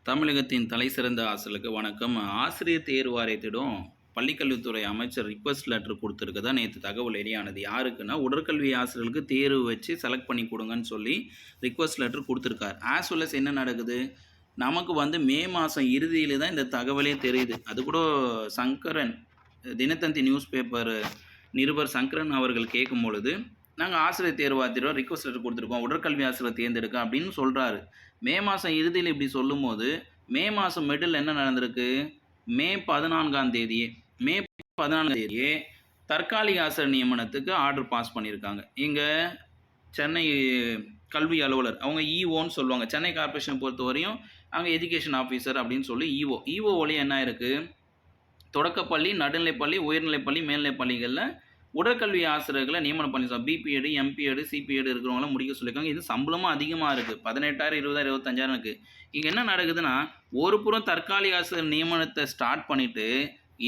தமிழகத்தின் தலைசிறந்த ஆசிரியர்களுக்கு வணக்கம். ஆசிரியர் தேர்வு வாரியத்திடம் பள்ளிக்கல்வித்துறை அமைச்சர் ரிக்வெஸ்ட் லெட்டர் குடுத்துருக்கதா நேத்து தகவல் வெளியானது. யாருக்குன்னா, உடற்கல்வி ஆசிரியர்களுக்கு தேர்வு வச்சு செலக்ட் பண்ணி குடுங்கன்னு சொல்லி ரிக்வெஸ்ட் லெட்டர் குடுத்துருக்கார். ஆஸ் வெல் அஸ் என்ன நடக்குது, நமக்கு மே மாசம் இறுதியில தான் இந்த தகவலே தெரியுது. அதுக்கூட சங்கரன் தினத்தந்தி நியூஸ் பேப்பர் நிருபர் சங்கரன் அவர்கள் கேட்கும்பொழுது, நாங்க ஆசிரியர் தேர்வு வாரியத்திடம் ரிக்வெஸ்ட் லெட்டர் குடுத்துருக்கோம். உடற்கல்வி ஆசிரியர் தேர்ந்தெடுக்க அப்படின்னு சொல்றாரு. மே மாசம் இறுதியில இப்படி சொல்லும்போது, மே மாசம் மிடில்ல என்ன நடந்திருக்கு? மே 14ஆம் தேதியே மே 14ஆம் தேதியே தற்காலிக ஆசிரியர் நியமனத்துக்கு ஆர்டர் பாஸ் பண்ணியிருக்காங்க. இங்க சென்னை கல்வி அலுவலர் அவங்க இஓன்னு சொல்லுவாங்க. சென்னை கார்ப்பரேஷன் பொறுத்தவரையும் அங்க எஜுகேஷன் ஆஃபீசர் அப்படின்னு சொல்லி இஓ. இஓ வழியா என்ன ஆயிருக்கு? தொடக்கப்பள்ளி, நடுநிலைப்பள்ளி, உயர்நிலைப்பள்ளி, மேல்நிலைப்பள்ளிகள்ல உடற்கல்வி ஆசிரியர்களை நியமனம் பண்ணியிருக்காங்க. பிபிஎட், எம்பிஎட், சிபிஎட் இருக்கிறவங்களாம் முடிக்க சொல்லியிருக்காங்க. இது சம்பளமும் அதிகமாக இருக்குது. 18,000, 20,000, 25,000 இருக்குது. இங்கே என்ன நடக்குதுன்னா, ஒரு புறம் தற்காலிக ஆசிரியர் நியமனத்தை ஸ்டார்ட் பண்ணிவிட்டு,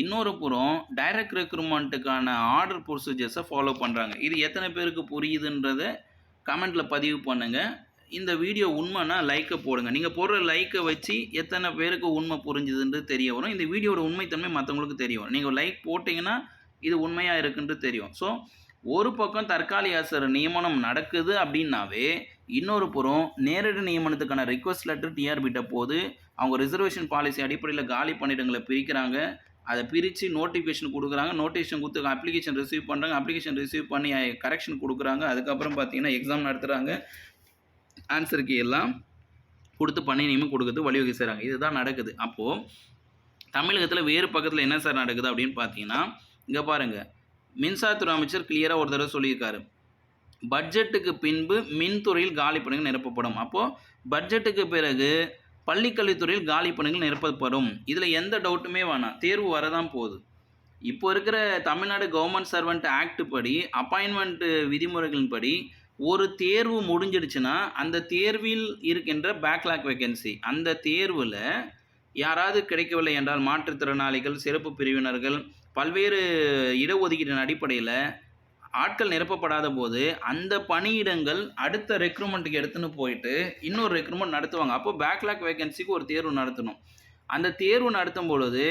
இன்னொரு புறம் டைரக்ட் ரெக்ரூட்மெண்ட்டுக்கான ஆர்டர் ப்ரொசீஜர்ஸை ஃபாலோ பண்ணுறாங்க. இது எத்தனை பேருக்கு புரியுதுன்றதை கமெண்ட்டில் பதிவு பண்ணுங்கள். இந்த வீடியோ உண்மைன்னா லைக்கை போடுங்க. நீங்கள் போடுற லைக்கை வச்சு எத்தனை பேருக்கு உண்மை புரிஞ்சுதுன்றது தெரிய வரும். இந்த வீடியோட உண்மைத்தன்மை மற்றவங்களுக்கு தெரிய வரும். நீங்கள் லைக் போட்டிங்கன்னா இது உண்மையாக இருக்குன்ட்டு தெரியும். ஸோ ஒரு பக்கம் தற்காலிக ஆசிரியர் நியமனம் நடக்குது அப்படின்னாவே, இன்னொரு புறம் நேரடி நியமனத்துக்கான ரிக்வெஸ்ட் லெட்டர் டிஆர்பிட்ட போது அவங்க ரிசர்வேஷன் பாலிசி அடிப்படையில் காலி பணியிடங்களை பிரிக்கிறாங்க. அதை பிரித்து நோட்டிஃபிகேஷன் கொடுக்குறாங்க. நோட்டிஃபிகேஷன் கொடுத்து அப்ளிகேஷன் ரிசீவ் பண்ணுறாங்க. அப்ளிகேஷன் ரிசீவ் பண்ணி கரெக்ஷன் கொடுக்குறாங்க. அதுக்கப்புறம் பார்த்தீங்கன்னா எக்ஸாம் நடத்துகிறாங்க. ஆன்சர் கீ எல்லாம் கொடுத்து பணி நியமனம் கொடுக்குறது வழிவகை செய்கிறாங்க. இதுதான் நடக்குது. அப்போது தமிழகத்தில் வேறு பக்கத்தில் என்ன சார் நடக்குது அப்படின்னு பார்த்தீங்கன்னா, இங்கே பாருங்கள், மின்சாரத்துறை அமைச்சர் கிளியராக ஒரு தடவை சொல்லியிருக்காரு. பட்ஜெட்டுக்கு பின்பு மின்துறையில் காலி பணிகள் நிரப்பப்படும். அப்போது பட்ஜெட்டுக்கு பிறகு பள்ளிக்கல்வித்துறையில் காலி பணிகள் நிரப்பப்படும். இதில் எந்த டவுட்டுமே வேணாம். தேர்வு வரதான் போகுது. இப்போ இருக்கிற தமிழ்நாடு கவர்மெண்ட் சர்வெண்ட் ஆக்ட் படி, அப்பாயின்மெண்ட் விதிமுறைகளின்படி ஒரு தேர்வு முடிஞ்சிடுச்சுன்னா அந்த தேர்வில் இருக்கின்ற பேக்லாக் வேகன்சி, அந்த தேர்வில் யாராவது கிடைக்கவில்லை என்றால் மாற்றுத்திறனாளிகள், சிறப்பு பிரிவினர்கள், பல்வேறு இடஒதுக்கீட்டின் அடிப்படையில் ஆட்கள் நிரப்பப்படாத போது அந்த பணியிடங்கள் அடுத்த ரெக்ரூட்மெண்ட்டுக்கு எடுத்துன்னு போயிட்டு இன்னொரு ரெக்ரூட்மெண்ட் நடத்துவாங்க. அப்போ பேக்லாக் வேகன்சிக்கு ஒரு தேர்வு நடத்தணும். அந்த தேர்வு நடத்தும் பொழுது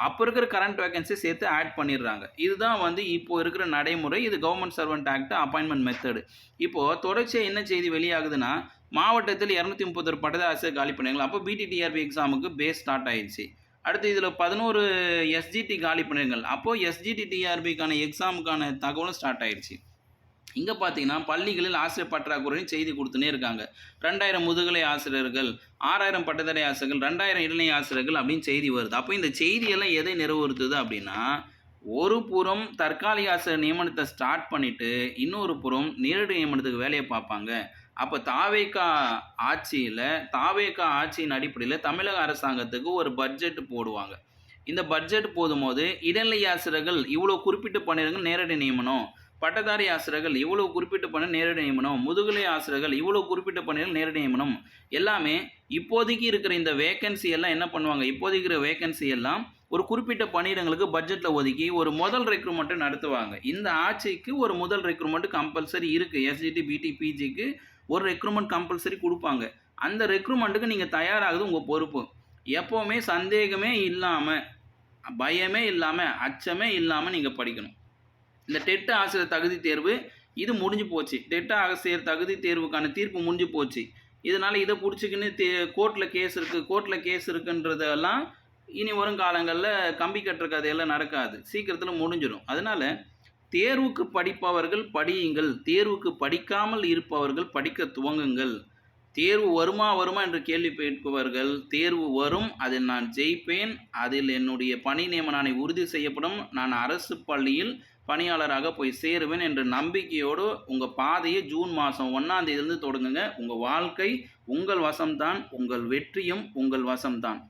அப்போ இருக்கிற கரண்ட் வேகன்சி சேர்த்து ஆட் பண்ணிடுறாங்க. இதுதான் இப்போ இருக்கிற நடைமுறை. இது government servant act appointment method. இப்போது தொடர்ச்சியாக என்ன செய்தி வெளியாகுதுன்னா, மாவட்டத்தில் 231 பட்டதாரி ஆசிரியர் காலி பண்ணிருக்காங்க. அப்போ பிடிடிஆர்பி எக்ஸாமுக்கு பேஸ் ஸ்டார்ட் ஆயிடுச்சு. அடுத்து இதில் 11 எஸ்ஜிடி காலி பண்ணிருங்கள். அப்போது எஸ்ஜிடி டிஆர்பிக்கான எக்ஸாமுக்கான தகவலும் ஸ்டார்ட் ஆயிடுச்சு. இங்கே பார்த்தீங்கன்னா பள்ளிகளில் ஆசிரியர் பற்றாக்குறைன்னு செய்தி கொடுத்துனே இருக்காங்க. 2000 முதுகலை ஆசிரியர்கள், 6000 பட்டதாரி ஆசிரியர்கள், 2000 இடைநிலை ஆசிரியர்கள் அப்படின்னு செய்தி வருது. அப்போ இந்த செய்தியெல்லாம் எதை நிறைவேறுத்துது அப்படின்னா, ஒரு புறம் தற்காலிக ஆசிரியர் நியமனத்தை ஸ்டார்ட் பண்ணிவிட்டு இன்னொரு புறம் நேரடி நியமனத்துக்கு வேலையை பார்ப்பாங்க. அப்போ தாவேகா ஆட்சியின் அடிப்படையில் தமிழக அரசாங்கத்துக்கு ஒரு பட்ஜெட் போடுவாங்க. இந்த பட்ஜெட் போடும்போது இடைநிலை ஆசிரியர்கள் இவ்வளோ குறிப்பிட்ட பணியிடங்கள் நேரடி நியமனம், பட்டதாரி ஆசிரியர்கள் இவ்வளோ குறிப்பிட்ட பணி நேரடி நியமனம், முதுகலை ஆசிரியர்கள் இவ்வளோ குறிப்பிட்ட பணிகள் நேரடி நியமனம், எல்லாமே இப்போதைக்கு இருக்கிற இந்த வேகன்சி எல்லாம் என்ன பண்ணுவாங்க, இப்போதைக்கு இருக்கிற வேகன்சி எல்லாம் ஒரு குறிப்பிட்ட பணியிடங்களுக்கு பட்ஜெட்டில் ஒதுக்கி ஒரு முதல் ரெக்ரூட்மெண்ட்டை நடத்துவாங்க. இந்த ஆட்சிக்கு ஒரு முதல் ரெக்ரூட்மெண்ட் கம்பல்சரி இருக்குது. எஸ்ஜிடி, பிடி, பிஜிக்கு ஒரு ரெக்ரூட்மெண்ட் கம்பல்சரி கொடுப்பாங்க. அந்த ரெக்ரூட்மெண்ட்டுக்கு நீங்கள் தயாராகுது உங்கள் பொறுப்பு. எப்போவுமே சந்தேகமே இல்லாமல், பயமே இல்லாமல், அச்சமே இல்லாமல் நீங்கள் படிக்கணும். இந்த டெட் ஆசிரியர் தகுதி தேர்வு இது முடிஞ்சு போச்சு. டெட் ஆசிரியர் தகுதி தேர்வுக்கான தீர்ப்பு முடிஞ்சு போச்சு. இதனால் இதை பிடிச்சிக்கின்னு கோர்ட்டில் கேஸ் இருக்குன்றதெல்லாம் இனி வரும் காலங்களில் கம்பி கட்டுற கதையெல்லாம் நடக்காது. சீக்கிரத்தில் முடிஞ்சிடும். அதனால் தேர்வுக்கு படிப்பவர்கள் படியுங்கள், தேர்வுக்கு படிக்காமல் இருப்பவர்கள் படிக்க துவங்குங்கள். தேர்வு வருமா என்று கேள்வி கேட்பவர்கள், தேர்வு வரும், அதில் நான் ஜெயிப்பேன், அதில் என்னுடைய பணி நியமனம் உறுதி செய்யப்படும், நான் அரசு பள்ளியில் பணியாளராக போய் சேருவேன் என்ற நம்பிக்கையோடு உங்கள் பாதையை ஜூன் மாதம் 1ஆம் தேதியிலிருந்து தொடங்குங்க. உங்கள் வாழ்க்கை உங்கள் வசம்தான், உங்கள் வெற்றியும் உங்கள் வசம்தான்.